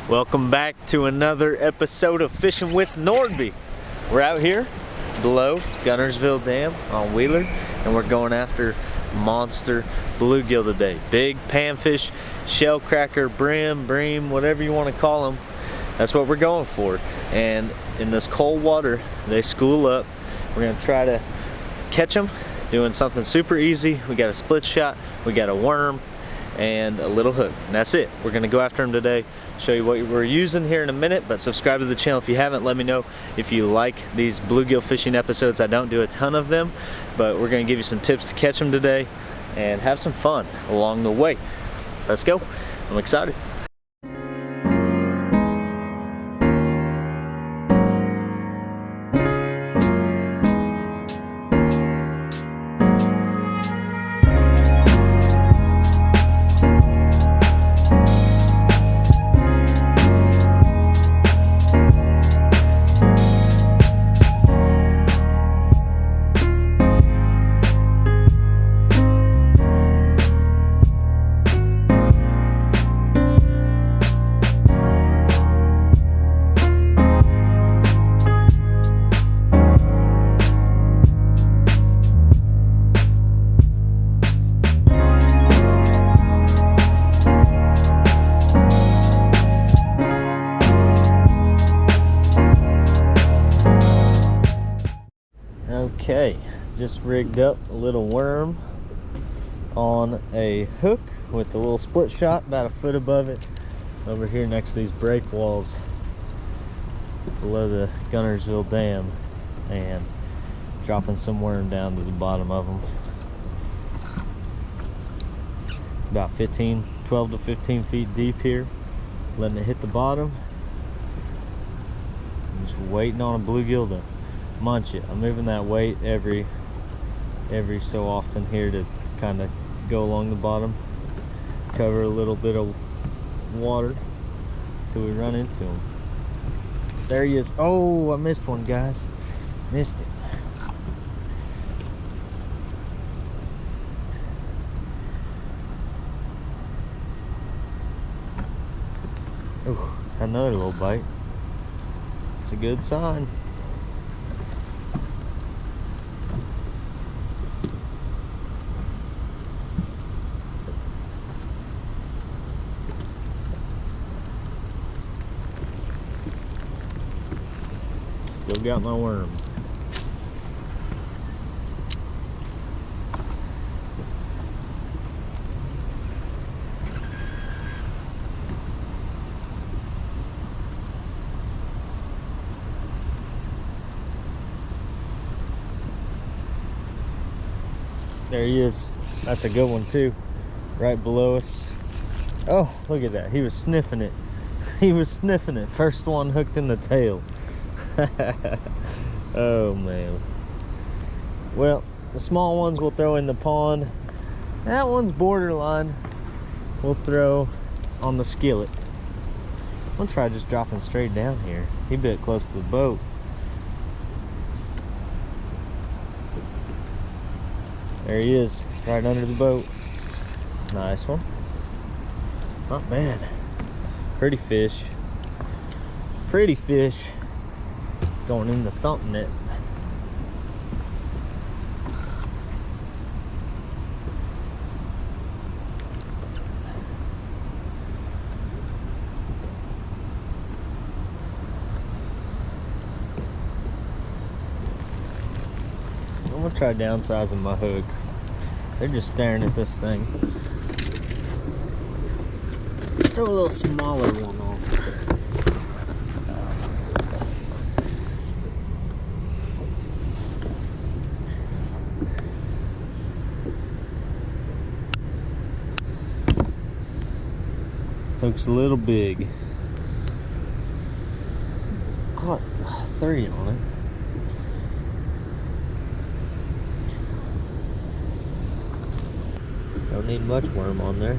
Welcome back to another episode of Fishing with Nordby. We're out here below Guntersville Dam on Wheeler, and we're going after monster bluegill today. Big panfish, shell cracker, bream, whatever you want to call them. That's what we're going for. And in this cold water, they school up. We're gonna try to catch them doing something super easy. We got a split shot, we got a worm, and a little hook, and that's it. We're gonna go after them today, show you what we're using here in a minute, but subscribe to the channel if you haven't. Let me know if you like these bluegill fishing episodes. I don't do a ton of them, but we're gonna give you some tips to catch them today and have some fun along the way. Let's go. I'm excited. Okay, just rigged up a little worm on a hook with a little split shot about a foot above it over here next to these break walls below the Guntersville Dam, and dropping some worm down to the bottom of them. About 12 to 15 feet deep here, letting it hit the bottom. I'm just waiting on a bluegill to munch it. I'm moving that weight every so often here to kind of go along the bottom, cover a little bit of water till we run into him. There he is. Oh, I missed one, guys. Missed it. Oh, another little bite. It's a good sign. Still got my worm. There he is. That's a good one too. Right below us. Oh, look at that. He was sniffing it. He was sniffing it. First one hooked in the tail. Oh man. Well, the small ones we'll throw in the pond. That one's borderline. We'll throw on the skillet. I'm gonna try just dropping straight down here. He bit close to the boat. There he is, right under the boat. Nice one. Not bad. Pretty fish. Pretty fish. Going in the thump net. I'm gonna try downsizing my hook. They're just staring at this thing. Throw a little smaller one on. Hook's a little big. Caught 30 on it. Don't need much worm on there.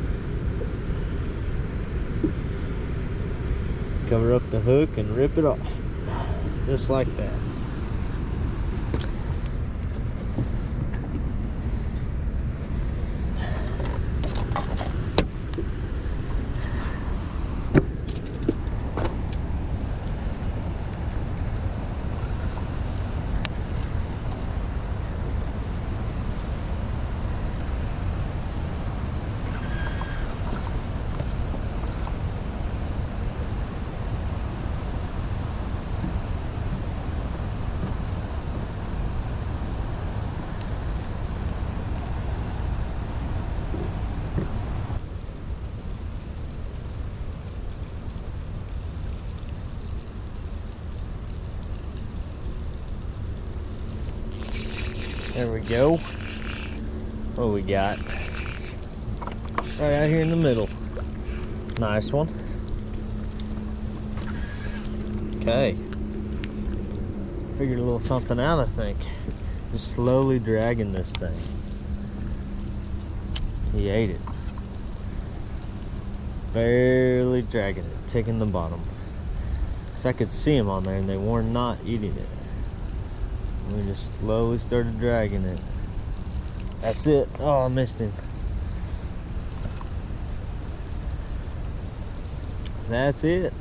Cover up the hook and rip it off. Just like that. There we go. What do we got? Right out here in the middle. Nice one. Okay. Figured a little something out, I think. Just slowly dragging this thing. He ate it. Barely dragging it, taking the bottom. Because I could see them on there and they were not eating it. We just slowly started dragging it. That's it. Oh, I missed him. That's it.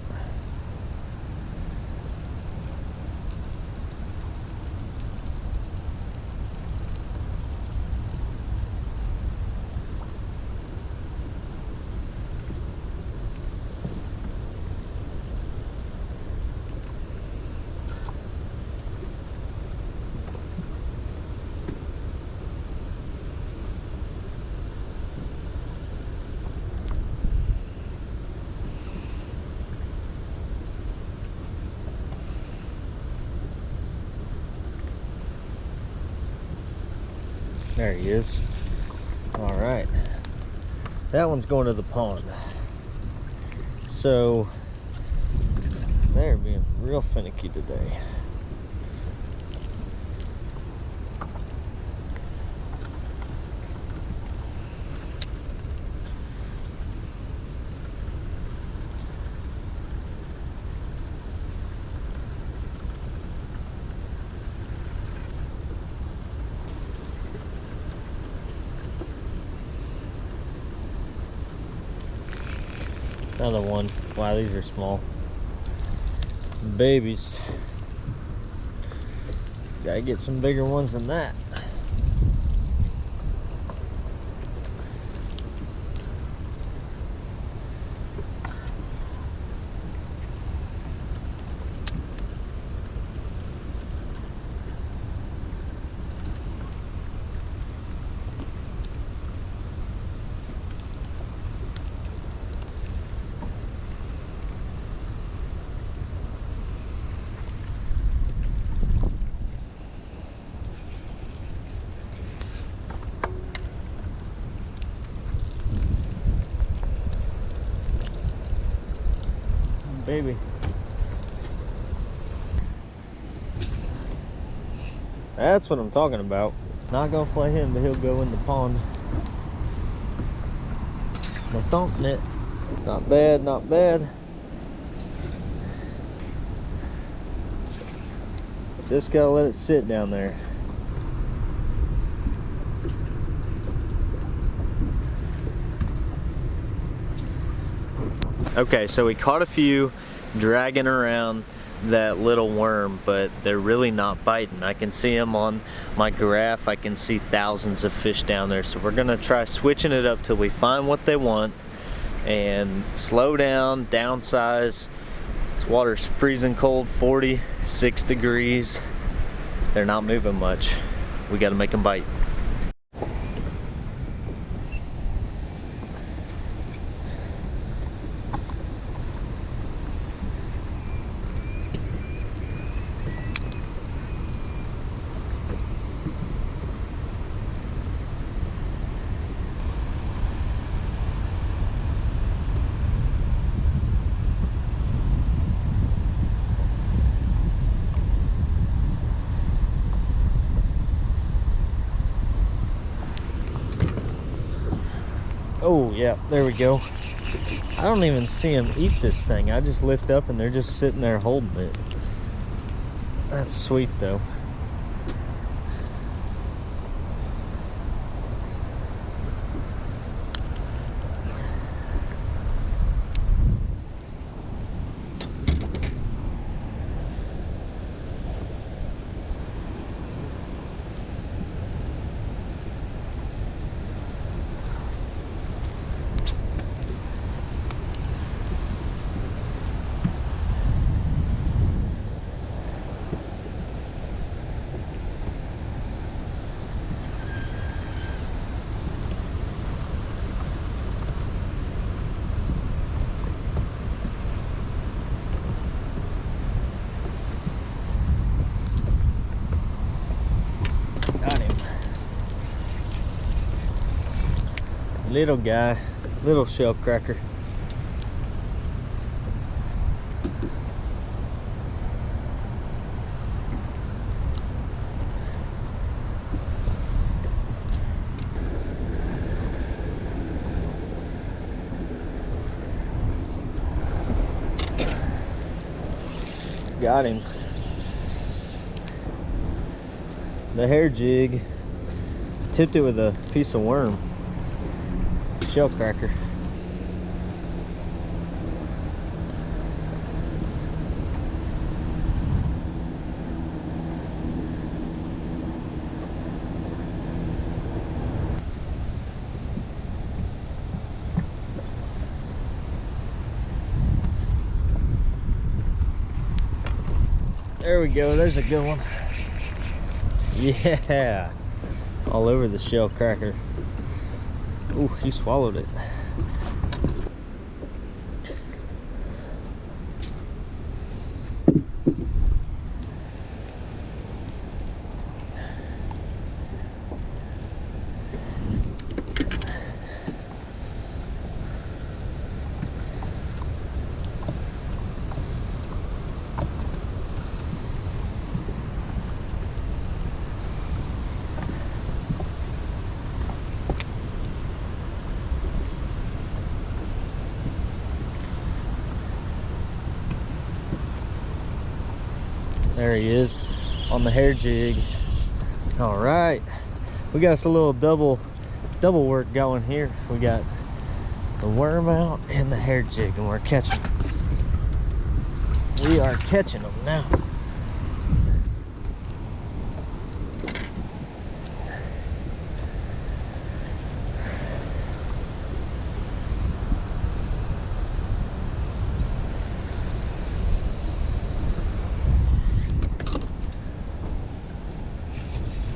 There he is. All right. That one's going to the pond. So they're being real finicky today. Another one. Wow, these are small. Babies. Gotta get some bigger ones than that. Baby. That's what I'm talking about. Not gonna flay him, but he'll go in the pond. No thumping it. Not bad, not bad. Just gotta let it sit down there. Okay, so we caught a few dragging around that little worm, but they're really not biting. I can see them on my graph. I can see thousands of fish down there. So we're gonna try switching it up till we find what they want and slow down, downsize. This water's freezing cold, 46 degrees. They're not moving much. We gotta make them bite. Oh yeah, there we go. I don't even see them eat this thing. I just lift up and they're just sitting there holding it. That's sweet though. Little guy, little shell cracker. Got him. The hair jig. Tipped it with a piece of worm. Shell cracker. There we go, there's a good one. Yeah, all over the shell cracker. Ooh, he swallowed it. There he is on the hair jig. All right, we got us a little double work going here. We got the worm out and the hair jig, and we're catching them. We are catching them now.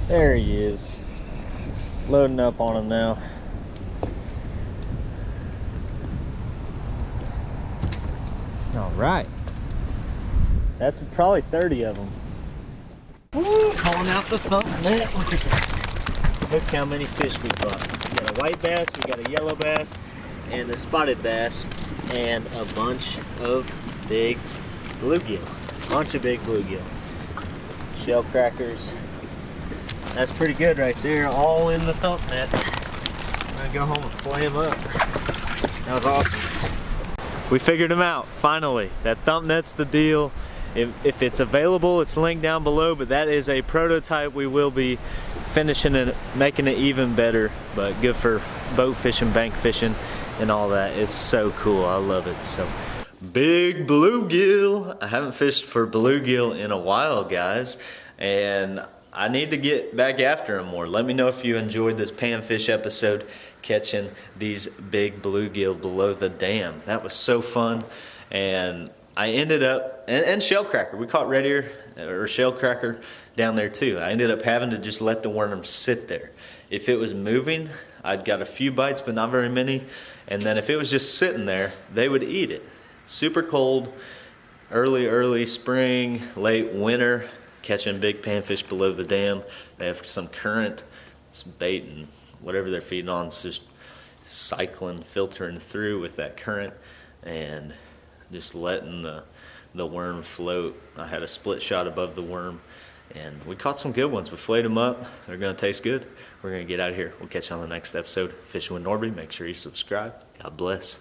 There he is, loading up on him now. All right, that's probably 30 of them. Woo, calling out the thump net. Look at that. Look how many fish we caught. We got a white bass, we got a yellow bass, and a spotted bass, and a bunch of big bluegill. Bunch of big bluegill. Shell crackers. That's pretty good right there, all in the thump net. I'm gonna go home and flay them up. That was awesome. We figured them out, finally. That thump net's the deal. If it's available, it's linked down below, but that is a prototype. We will be finishing it, making it even better, but good for boat fishing, bank fishing, and all that. It's so cool, I love it. So, big bluegill. I haven't fished for bluegill in a while, guys, and I need to get back after them more. Let me know if you enjoyed this panfish episode, catching these big bluegill below the dam. That was so fun. And I ended up, and shell cracker, we caught red ear or shell cracker down there too. I ended up having to just let the worm sit there. If it was moving, I'd got a few bites, but not very many. And then if it was just sitting there, they would eat it. Super cold, early spring, late winter, catching big panfish below the dam. They have some current, some bait, and whatever they're feeding on is just cycling, filtering through with that current, and just letting the worm float. I had a split shot above the worm, and we caught some good ones. We flayed them up. They're gonna taste good. We're gonna get out of here. We'll catch you on the next episode. Fishing with Norby. Make sure you subscribe. God bless.